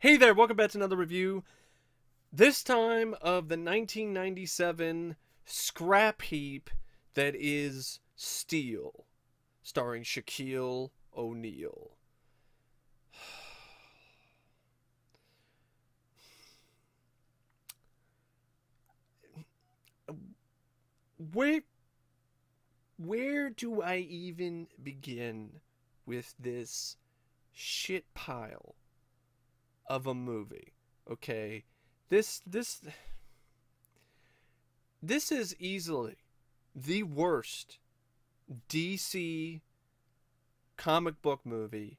Hey there, welcome back to another review. This time of the 1997 scrap heap that is Steel, starring Shaquille O'Neal. Where, where do I even begin with this shit pile of a movie? Okay, this this is easily the worst DC comic book movie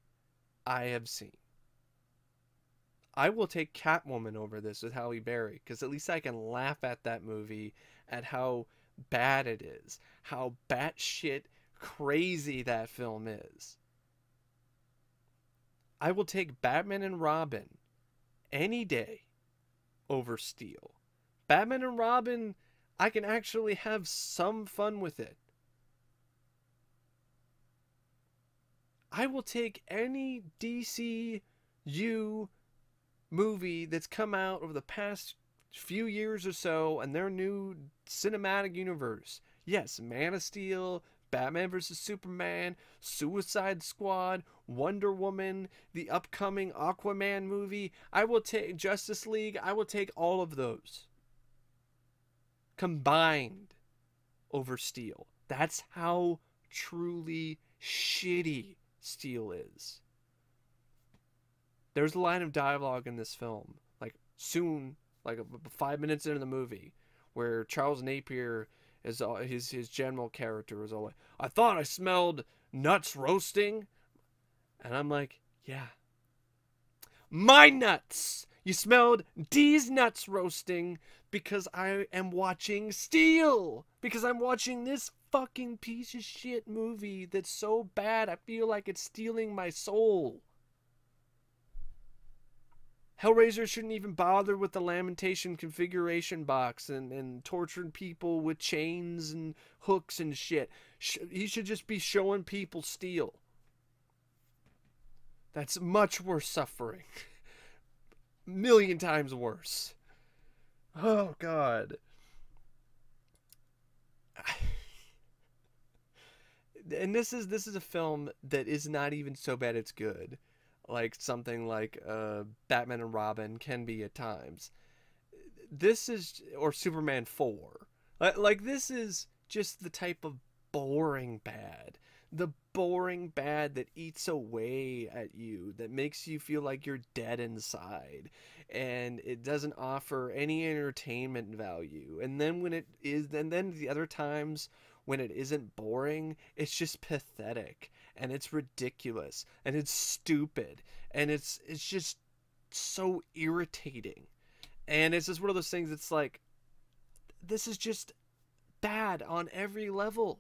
I have seen. I will take Catwoman over this with Halle Berry because at least I can laugh at that movie at how bad it is, how batshit crazy that film is. I will take Batman and Robin any day over Steel. Batman and Robin, I can actually have some fun with it. I will take any DCU movie that's come out over the past few years or so and their new cinematic universe. Yes, Man of Steel, Batman vs. Superman, Suicide Squad, Wonder Woman, the upcoming Aquaman movie. I will take Justice League. I will take all of those combined over Steel. That's how truly shitty Steel is. There's a line of dialogue in this film, like soon, like 5 minutes into the movie, where Charles Napier is his general character is all like, "I thought I smelled nuts roasting," and I'm like, "Yeah, my nuts. You smelled these nuts roasting because I am watching Steel. Because I'm watching this fucking piece of shit movie that's so bad I feel like it's stealing my soul." Hellraiser shouldn't even bother with the Lamentation configuration box and torturing people with chains and hooks and shit. He should just be showing people Steel. That's much worse suffering. Million times worse. Oh, God. And this is a film that is not even so bad it's good. Like something like Batman and Robin can be at times. This is, or Superman 4. Like this is just the type of boring bad. The boring bad that eats away at you, that makes you feel like you're dead inside. And it doesn't offer any entertainment value. And then when it is, and then the other times when it isn't boring, it's just pathetic and it's ridiculous and it's stupid and it's just so irritating. And it's just one of those things that's like, this is just bad on every level.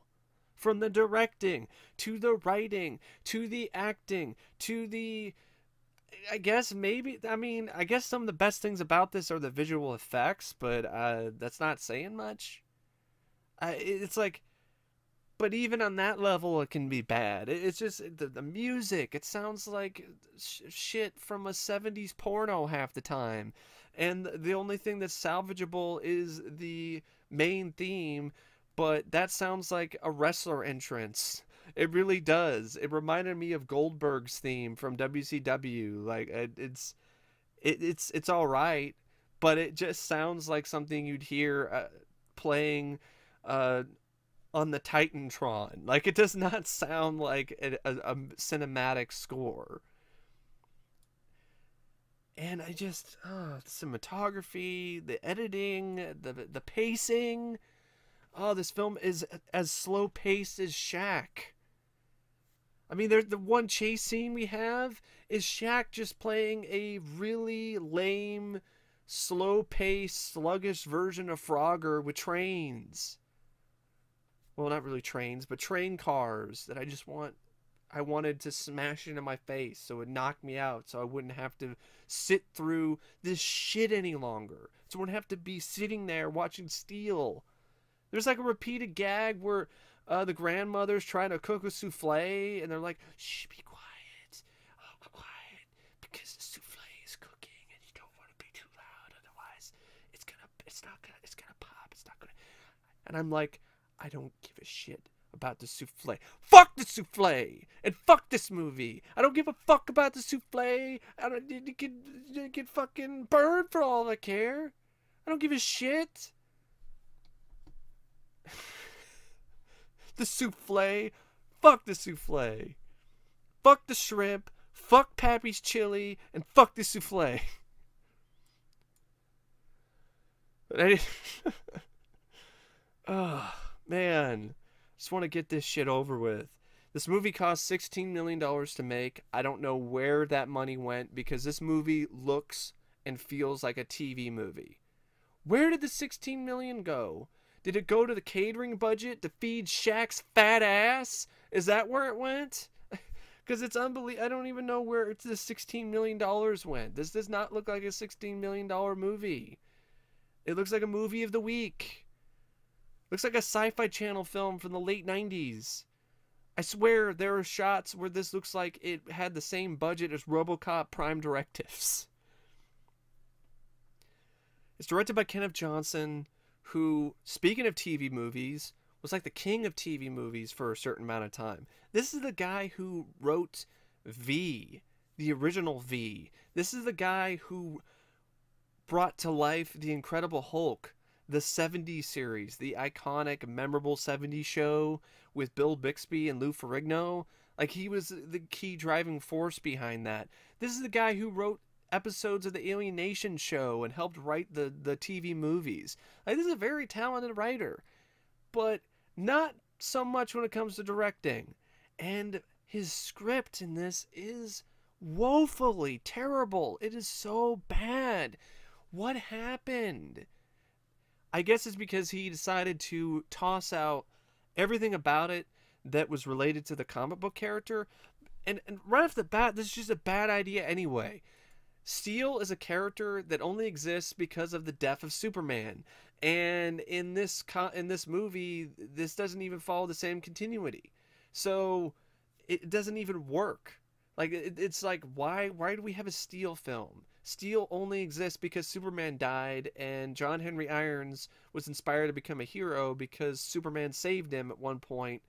From the directing, to the writing, to the acting, to the... I guess maybe... I mean, I guess some of the best things about this are the visual effects, but that's not saying much. It's like... But even on that level, it can be bad. It's just the music. It sounds like shit from a 70s porno half the time. And the only thing that's salvageable is the main theme, but that sounds like a wrestler entrance. It really does. It reminded me of Goldberg's theme from WCW. Like it's all right, but it just sounds like something you'd hear playing on the Titantron. Like, it does not sound like a cinematic score. And I just, the cinematography, the editing, the pacing. Oh, this film is as slow paced as Shaq. I mean, there's the one chase scene we have is Shaq just playing a really lame, slow paced, sluggish version of Frogger with trains. Well, not really trains, but train cars that I wanted to smash into my face so it would knock me out so I wouldn't have to sit through this shit any longer. So I wouldn't have to be sitting there watching Steel. There's like a repeated gag where the grandmother's trying to cook a souffle and they're like, "Shh, be quiet. Oh, quiet. Because the souffle is cooking." And I'm like, I don't give a shit about the souffle. Fuck the souffle! And fuck this movie! I don't give a fuck about the souffle! I don't, you can fucking burn for all I care! I don't give a shit! The souffle! Fuck the souffle! Fuck the shrimp! Fuck Pappy's chili! And fuck the souffle! Oh, man. Just want to get this shit over with. This movie cost $16 million to make. I don't know where that money went because this movie looks and feels like a TV movie. Where did the $16 million go? Did it go to the catering budget to feed Shaq's fat ass? Is that where it went? Because it's unbelievable. I don't even know where the $16 million went. This does not look like a $16 million movie. It looks like a movie of the week. Looks like a Sci-Fi Channel film from the late 90s. I swear there are shots where this looks like it had the same budget as RoboCop Prime Directives. It's directed by Kenneth Johnson, who, speaking of TV movies, was like the king of TV movies for a certain amount of time. This is the guy who wrote V, the original V. This is the guy who brought to life The Incredible Hulk, the 70s series, the iconic, memorable 70s show with Bill Bixby and Lou Ferrigno. Like, he was the key driving force behind that. This is the guy who wrote episodes of the Alien Nation show and helped write the TV movies. Like, this is a very talented writer, but not so much when it comes to directing. And his script in this is woefully terrible. It is so bad. What happened? I guess it's because he decided to toss out everything about it that was related to the comic book character. And right off the bat, this is just a bad idea anyway. Steel is a character that only exists because of the death of Superman. And in this movie, this doesn't even follow the same continuity. So it doesn't even work. Like, it's like, why do we have a Steel film? Steel only exists because Superman died, and John Henry Irons was inspired to become a hero because Superman saved him at one point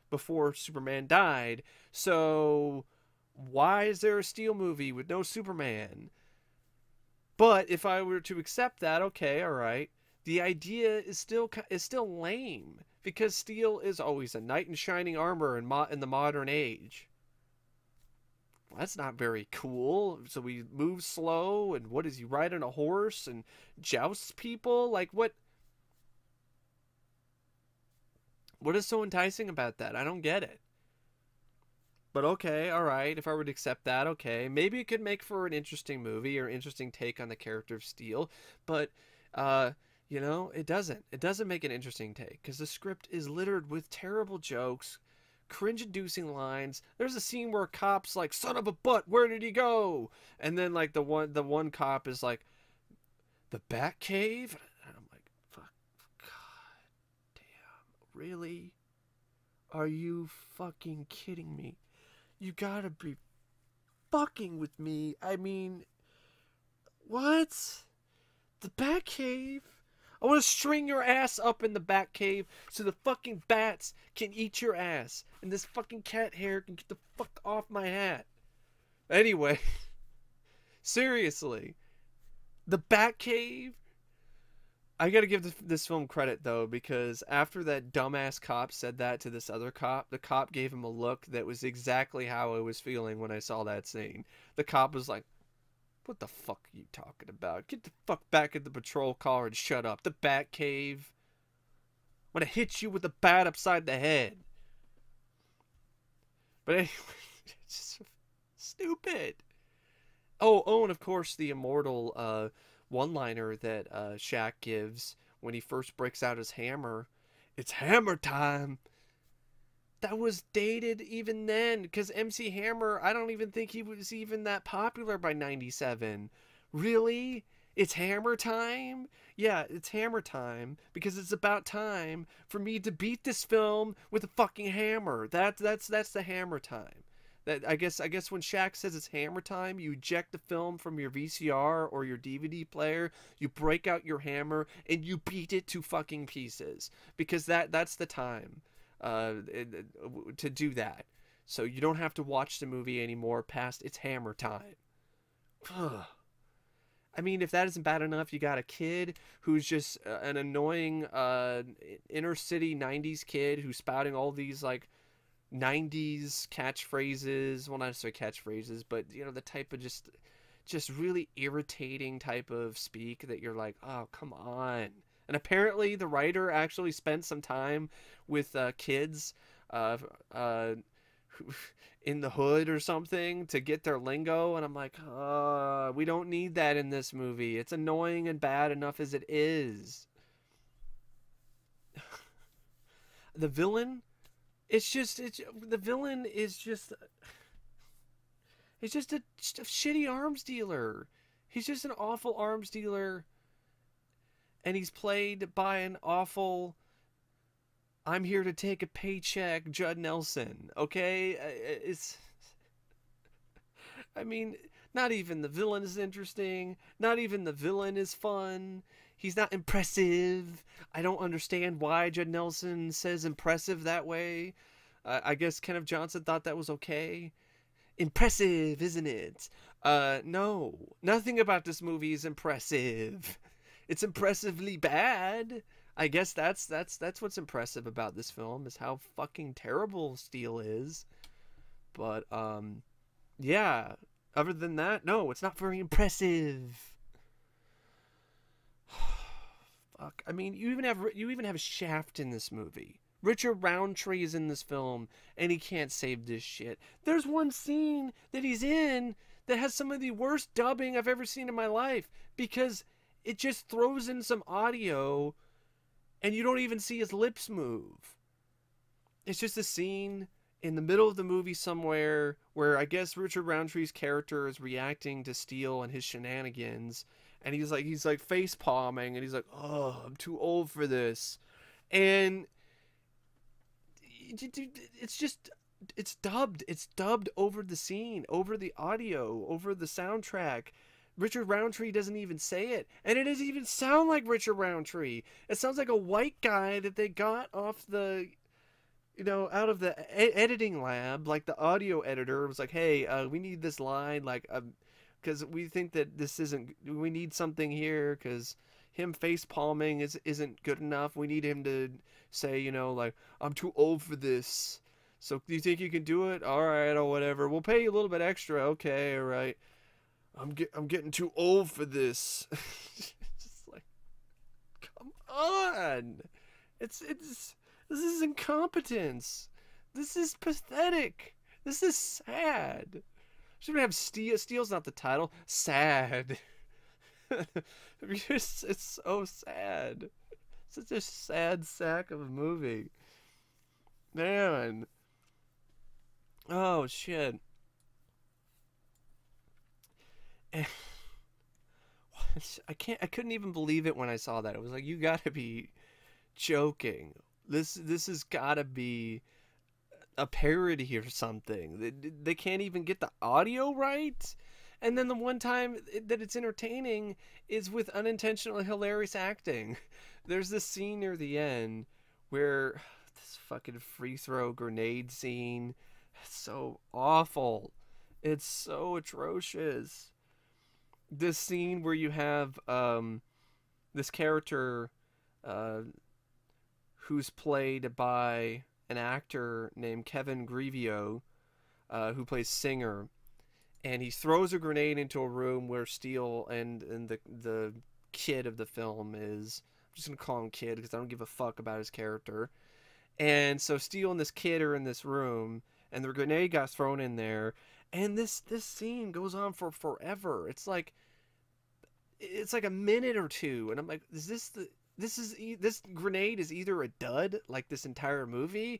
before Superman died. So why is there a Steel movie with no Superman? But if I were to accept that, okay, all right, the idea is still lame because Steel is always a knight in shining armor in the modern age. Well, that's not very cool. So we move slow, and what is he riding a horse and jousts people? Like, what is so enticing about that? I don't get it. But okay, all right, if I were to accept that, okay, maybe it could make for an interesting movie or interesting take on the character of Steel, but you know, it doesn't make an interesting take because the script is littered with terrible jokes, cringe-inducing lines. There's a scene where a cop's like, "Son of a butt, where did he go?" And then like the one cop is like, "The Batcave?" And I'm like, "Fuck, god damn, really? Are you fucking kidding me? You gotta be fucking with me. I mean, what? The Batcave? I want to string your ass up in the Batcave so the fucking bats can eat your ass. And this fucking cat hair can get the fuck off my hat." Anyway. Seriously. The Batcave? I gotta give this film credit, though, because after that dumbass cop said that to this other cop, the cop gave him a look that was exactly how I was feeling when I saw that scene. The cop was like, "What the fuck are you talking about? Get the fuck back in the patrol car and shut up. The Batcave. I'm gonna hit you with a bat upside the head." But anyway, it's just stupid. Oh, and of course the immortal one-liner that Shaq gives when he first breaks out his hammer. "It's hammer time." That was dated even then, because MC Hammer, I don't even think he was even that popular by 97. Really? It's hammer time? Yeah, it's hammer time, because it's about time for me to beat this film with a fucking hammer. That's the hammer time. That I guess when Shaq says it's hammer time, you eject the film from your VCR or your DVD player, you break out your hammer and you beat it to fucking pieces, because that's the time to do that. So you don't have to watch the movie anymore past it's hammer time. I mean, if that isn't bad enough, you got a kid who's just an annoying inner city 90s kid who's spouting all these like 90s catchphrases. Well, not necessarily catchphrases, but you know, the type of just really irritating type of speak that you're like, oh, come on. And apparently the writer actually spent some time with kids uh, uh, in the hood or something to get their lingo, and I'm like, we don't need that in this movie. It's annoying and bad enough as it is. The villain, it's the villain is just just a shitty arms dealer. He's just an awful arms dealer, and he's played by an awful I'm here to take a paycheck Judd Nelson. Okay, it's I mean, not even the villain is interesting. Not even the villain is fun. He's not impressive. I don't understand why Judd Nelson says impressive that way. I guess Kenneth Johnson thought that was okay. Impressive, isn't it? No. Nothing about this movie is impressive. It's impressively bad. I guess that's what's impressive about this film, is how fucking terrible Steel is. But yeah, other than that, no, it's not very impressive. Fuck. I mean, you even have Shaft in this movie. Richard Roundtree is in this film, and he can't save this shit. There's one scene that he's in that has some of the worst dubbing I've ever seen in my life, because it just throws in some audio and you don't even see his lips move. It's just a scene in the middle of the movie somewhere where I guess Richard Roundtree's character is reacting to Steel and his shenanigans, and he's like face palming, and he's like, "Oh, I'm too old for this," and it's dubbed over the scene, over the audio, over the soundtrack. Richard Roundtree doesn't even say it, and it doesn't even sound like Richard Roundtree. It sounds like a white guy that they got off the, out of the editing lab. Like the audio editor was like, "Hey, we need this line, like, because we think that this isn't. We need something here, because him face palming isn't good enough. We need him to say, like, I'm too old for this. So do you think you can do it? All right, or whatever. We'll pay you a little bit extra. Okay, all right. I'm getting too old for this." Just like, come on. This is incompetence. This is pathetic. This is sad. Should we have Steel? Steel's not the title. Sad. It's so sad. Such a sad sack of a movie. Man. Oh shit. I couldn't even believe it when I saw that. It was like, you gotta be joking. This has gotta be a parody or something. They can't even get the audio right. And then the one time that it's entertaining is with unintentionally hilarious acting. There's this scene near the end where this fucking free throw grenade scene, it's so awful. It's so atrocious. This scene where you have this character who's played by an actor named Kevin Grevioux, who plays Singer, and he throws a grenade into a room where Steel and the kid of the film is. I'm just gonna call him Kid because I don't give a fuck about his character. And so Steel and this kid are in this room, and the grenade got thrown in there, and this scene goes on for forever. It's like a minute or two, and I'm like, this grenade is either a dud, like this entire movie,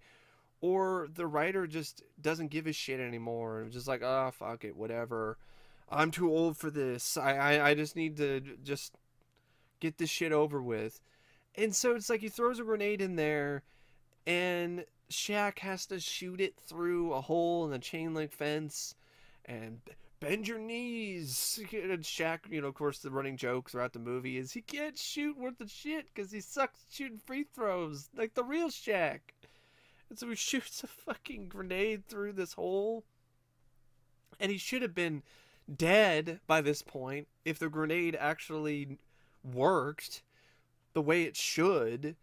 or the writer just doesn't give a shit anymore, and just like, oh, fuck it, whatever. I'm too old for this. I just need to just get this shit over with. And so it's like he throws a grenade in there, and Shaq has to shoot it through a hole in the chain link fence, and bend your knees. And Shaq, of course, the running joke throughout the movie is he can't shoot worth a shit because he sucks at shooting free throws like the real Shaq. And so he shoots a fucking grenade through this hole, and he should have been dead by this point if the grenade actually worked the way it should.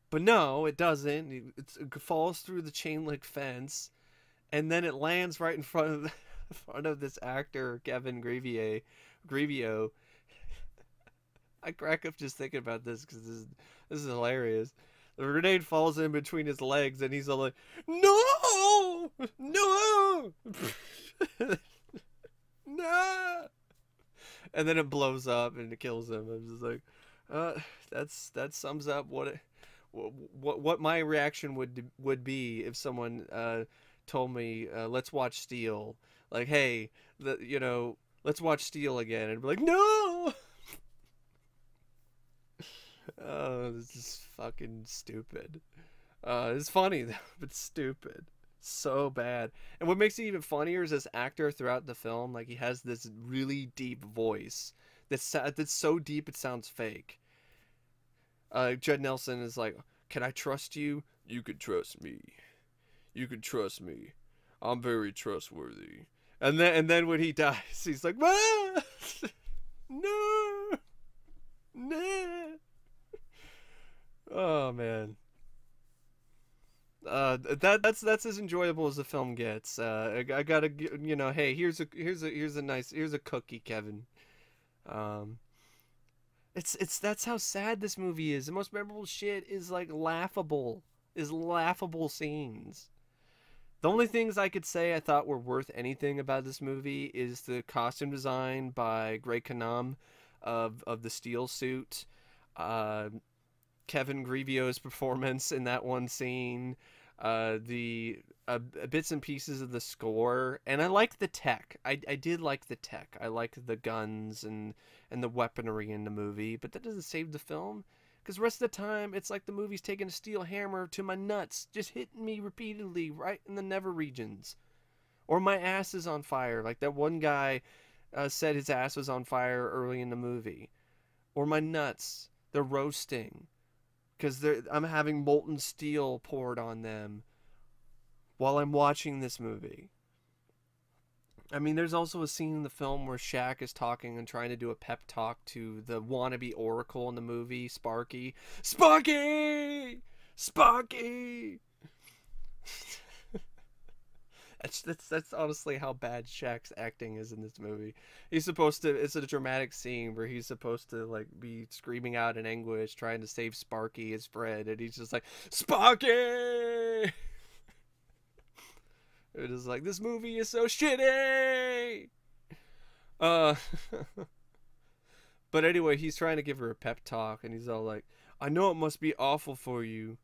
But no, it doesn't. It falls through the chain link fence, and then it lands right in front of this actor, Kevin Grevioux. I crack up just thinking about this because this is hilarious. The grenade falls in between his legs, and he's all like, "No, no, no!" And then it blows up and it kills him. I'm just like, that sums up what my reaction would be if someone told me, let's watch Steel. Like, hey, let's watch Steel again. And I'd be like, no! Oh, this is fucking stupid. It's funny, though, but stupid. So bad. And what makes it even funnier is this actor throughout the film, like, he has this really deep voice that's so deep it sounds fake. Judd Nelson is like, "Can I trust you? You can trust me. You can trust me. I'm very trustworthy." And then when he dies, he's like, "Ah! No, no." Oh man. That's as enjoyable as the film gets. I gotta, hey, here's a cookie, Kevin. That's how sad this movie is. The most memorable shit is like laughable scenes. The only things I could say I thought were worth anything about this movie is the costume design by Greg Kinnear of the steel suit, Kevin Grevioux' performance in that one scene, the bits and pieces of the score, and I liked the tech. I did like the tech. I liked the guns and the weaponry in the movie, but that doesn't save the film. Because the rest of the time, it's like the movie's taking a steel hammer to my nuts, just hitting me repeatedly right in the nether regions. Or my ass is on fire, like that one guy said his ass was on fire early in the movie. Or my nuts, they're roasting. Because I'm having molten steel poured on them while I'm watching this movie. I mean, there's also a scene in the film where Shaq is talking and trying to do a pep talk to the wannabe Oracle in the movie, Sparky. Sparky! Sparky! That's honestly how bad Shaq's acting is in this movie. He's supposed to, it's a dramatic scene where he's supposed to like be screaming out in anguish trying to save Sparky, his friend, and he's just like, Sparky! It is like, this movie is so shitty! But anyway, he's trying to give her a pep talk, and he's all like, "I know it must be awful for you.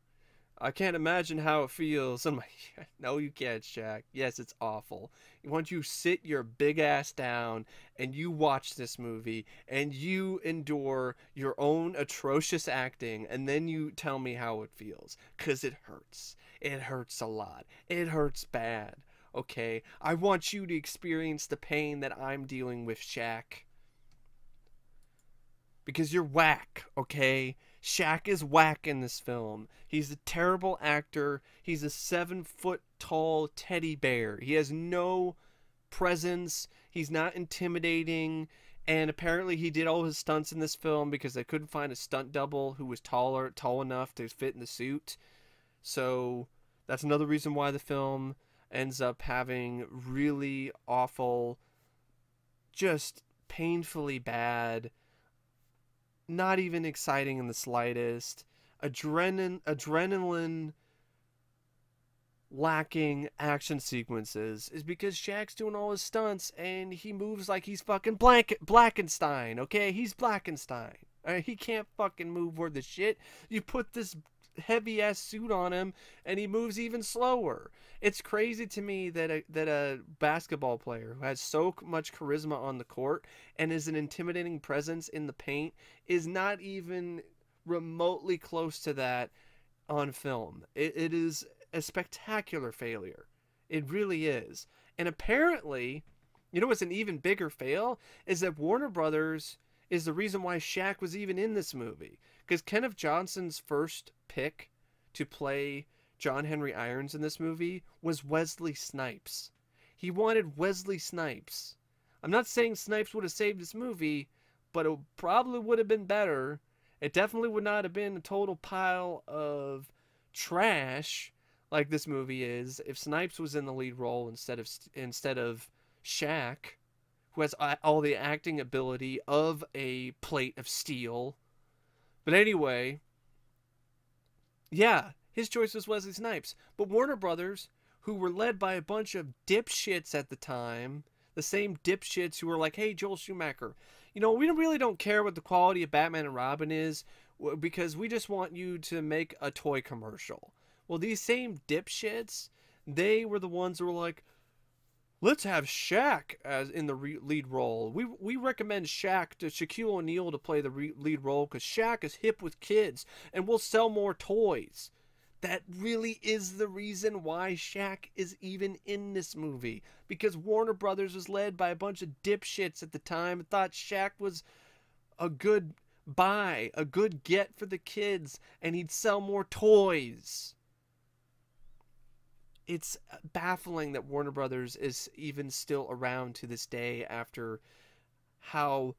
I can't imagine how it feels." I'm like, "No, you can't, Shaq. Yes, it's awful. Why don't you sit your big ass down and you watch this movie and you endure your own atrocious acting, and then you tell me how it feels. Because it hurts. It hurts a lot. It hurts bad. Okay? I want you to experience the pain that I'm dealing with, Shaq. Because you're whack, okay? Shaq is whack in this film. He's a terrible actor. He's a 7-foot-tall teddy bear. He has no presence. He's not intimidating. And apparently he did all his stunts in this film because they couldn't find a stunt double who was tall enough to fit in the suit. So that's another reason why the film ends up having really awful, just painfully bad, not even exciting in the slightest, adrenaline lacking action sequences is because Shaq's doing all his stunts and he moves like he's fucking Blackenstein, okay? He's Blackenstein. He can't fucking move worth the shit. You put this heavy ass suit on him and he moves even slower. It's crazy to me that a basketball player who has so much charisma on the court and is an intimidating presence in the paint is not even remotely close to that on film. It is a spectacular failure. It really is. And apparently, you know what's an even bigger fail? Is that Warner Brothers is the reason why Shaq was even in this movie. Because Kenneth Johnson's first pick to play John Henry Irons in this movie was Wesley Snipes. He wanted Wesley Snipes. I'm not saying Snipes would have saved this movie, but it probably would have been better. It definitely would not have been a total pile of trash like this movie is if Snipes was in the lead role instead of Shaq, who has all the acting ability of a plate of steel. But anyway, yeah, his choice was Wesley Snipes. But Warner Brothers, who were led by a bunch of dipshits at the time, the same dipshits who were like, hey, Joel Schumacher, you know, we really don't care what the quality of Batman and Robin is because we just want you to make a toy commercial. Well, these same dipshits, they were the ones who were like, let's have Shaq as in the lead role. We recommend Shaq to Shaquille O'Neal to play the lead role because Shaq is hip with kids and we'll sell more toys. That really is the reason why Shaq is even in this movie. Because Warner Brothers was led by a bunch of dipshits at the time and thought Shaq was a good buy, a good get for the kids, and he'd sell more toys. It's baffling that Warner Brothers is even still around to this day after how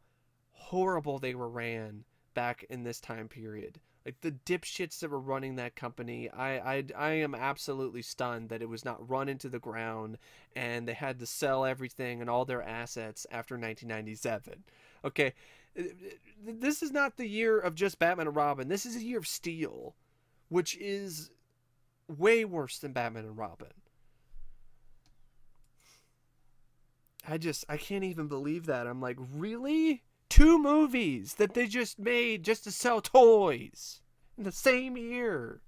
horrible they were ran back in this time period. Like the dipshits that were running that company, I am absolutely stunned that it was not run into the ground and they had to sell everything and all their assets after 1997. Okay, this is not the year of just Batman and Robin. This is a year of Steel, which is way worse than Batman and Robin. I can't even believe that. I'm like, really? 2 movies that they just made just to sell toys in the same year.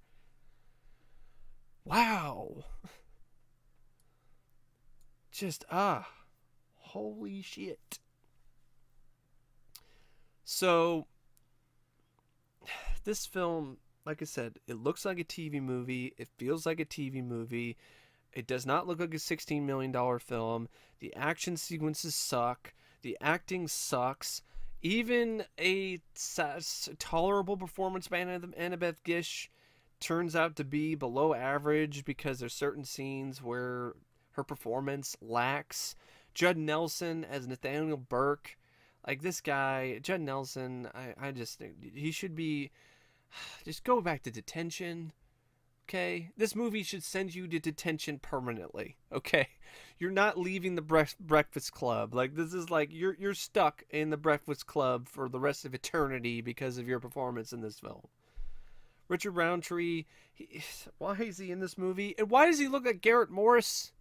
Wow. Just, holy shit. So, this film, like I said, it looks like a TV movie. It feels like a TV movie. It does not look like a $16 million film. The action sequences suck. The acting sucks. Even a tolerable performance by Annabeth Gish turns out to be below average because there's certain scenes where her performance lacks. Judd Nelson as Nathaniel Burke, like this guy, Judd Nelson, I just think he should be, just go back to detention. Okay, this movie should send you to detention permanently. Okay, you're not leaving the Breakfast Club. Like this is like you're stuck in the Breakfast Club for the rest of eternity because of your performance in this film. Richard Roundtree, why is he in this movie? And why does he look like Garrett Morris?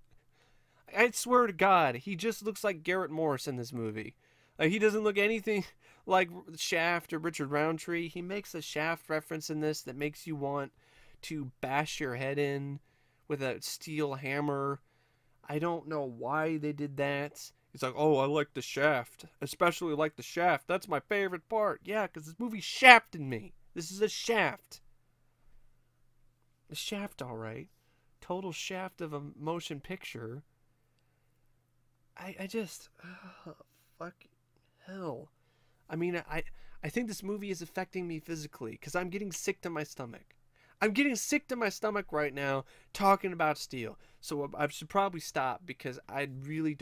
I swear to God, he just looks like Garrett Morris in this movie. He doesn't look anything like Shaft or Richard Roundtree. He makes a Shaft reference in this that makes you want to bash your head in with a steel hammer. I don't know why they did that. He's like, oh, I like the Shaft. Especially like the Shaft. That's my favorite part. Yeah, because this movie shafted me. This is a Shaft. A Shaft, all right. Total Shaft of a motion picture. I just... fuck hell. I mean, I think this movie is affecting me physically because I'm getting sick to my stomach. I'm getting sick to my stomach right now talking about Steel. So I should probably stop because I really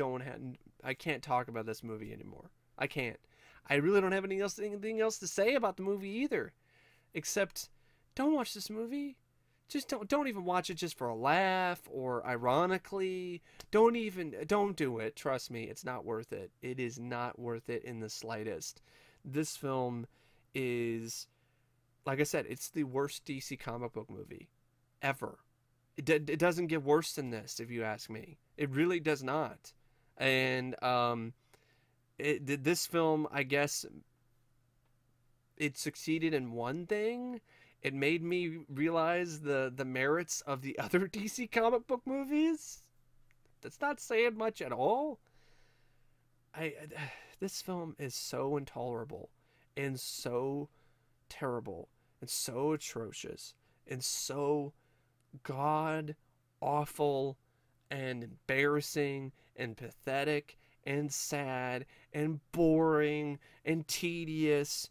I can't talk about this movie anymore. I can't. I really don't have anything else to say about the movie either. Except, don't watch this movie. Just don't even watch it just for a laugh or ironically. Don't do it. Trust me, it's not worth it. It is not worth it in the slightest. This film is... Like I said, it's the worst DC comic book movie ever. It doesn't get worse than this, if you ask me. It really does not. And this film, I guess, it succeeded in one thing. It made me realize the merits of the other DC comic book movies. That's not saying much at all. This film is so intolerable and so terrible and so atrocious and so god awful and embarrassing and pathetic and sad and boring and tedious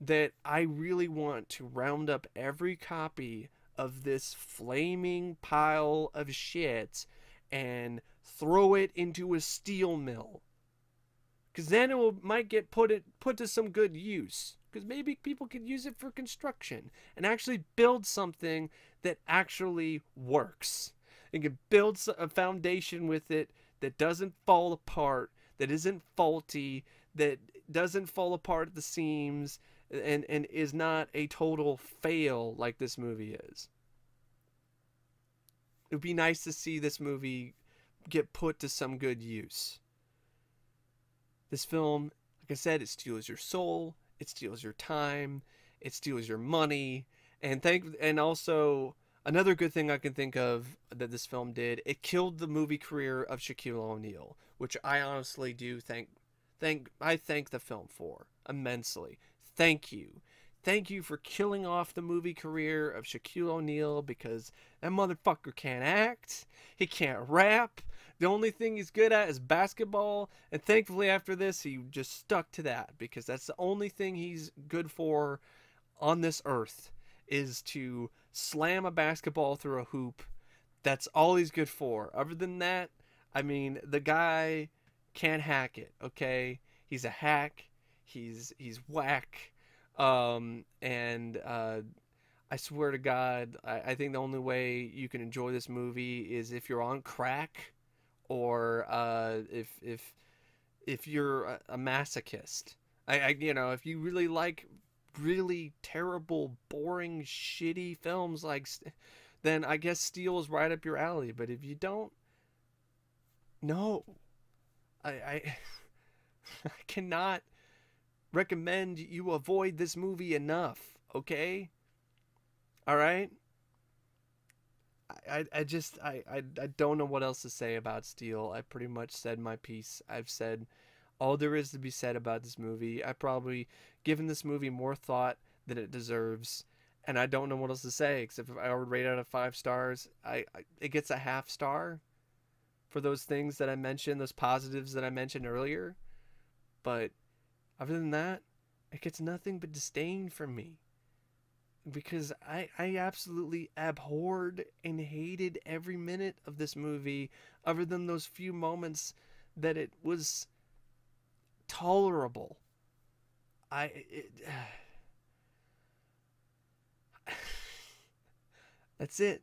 that I really want to round up every copy of this flaming pile of shit and throw it into a steel mill, because then might get put to some good use, because maybe people could use it for construction and actually build something that actually works, and can build a foundation with it that doesn't fall apart, that isn't faulty, that doesn't fall apart at the seams, and is not a total fail like this movie is. It would be nice to see this movie get put to some good use. This film, like I said, it steals your soul, it steals your time, it steals your money, and also another good thing I can think of that this film did, it killed the movie career of Shaquille O'Neal, which I honestly do thank the film for immensely. Thank you. Thank you for killing off the movie career of Shaquille O'Neal, because that motherfucker can't act, he can't rap. The only thing he's good at is basketball, and thankfully after this he just stuck to that, because that's the only thing he's good for on this earth, is to slam a basketball through a hoop. That's all he's good for. Other than that, I mean, the guy can't hack it, okay? He's a hack. He's whack. And I swear to God, I think the only way you can enjoy this movie is if you're on crack, or if you're a masochist. If you really like really terrible, boring, shitty films, then I guess Steel is right up your alley. But if you don't, no, I I cannot recommend you avoid this movie enough. Okay, all right. I don't know what else to say about Steel. I pretty much said my piece. I've said all there is to be said about this movie. I probably given this movie more thought than it deserves, and I don't know what else to say except if I would rate it out of 5 stars, it gets a half star for those things that I mentioned, those positives that I mentioned earlier. But other than that, it gets nothing but disdain from me, because I absolutely abhorred and hated every minute of this movie, other than those few moments that it was tolerable. That's it.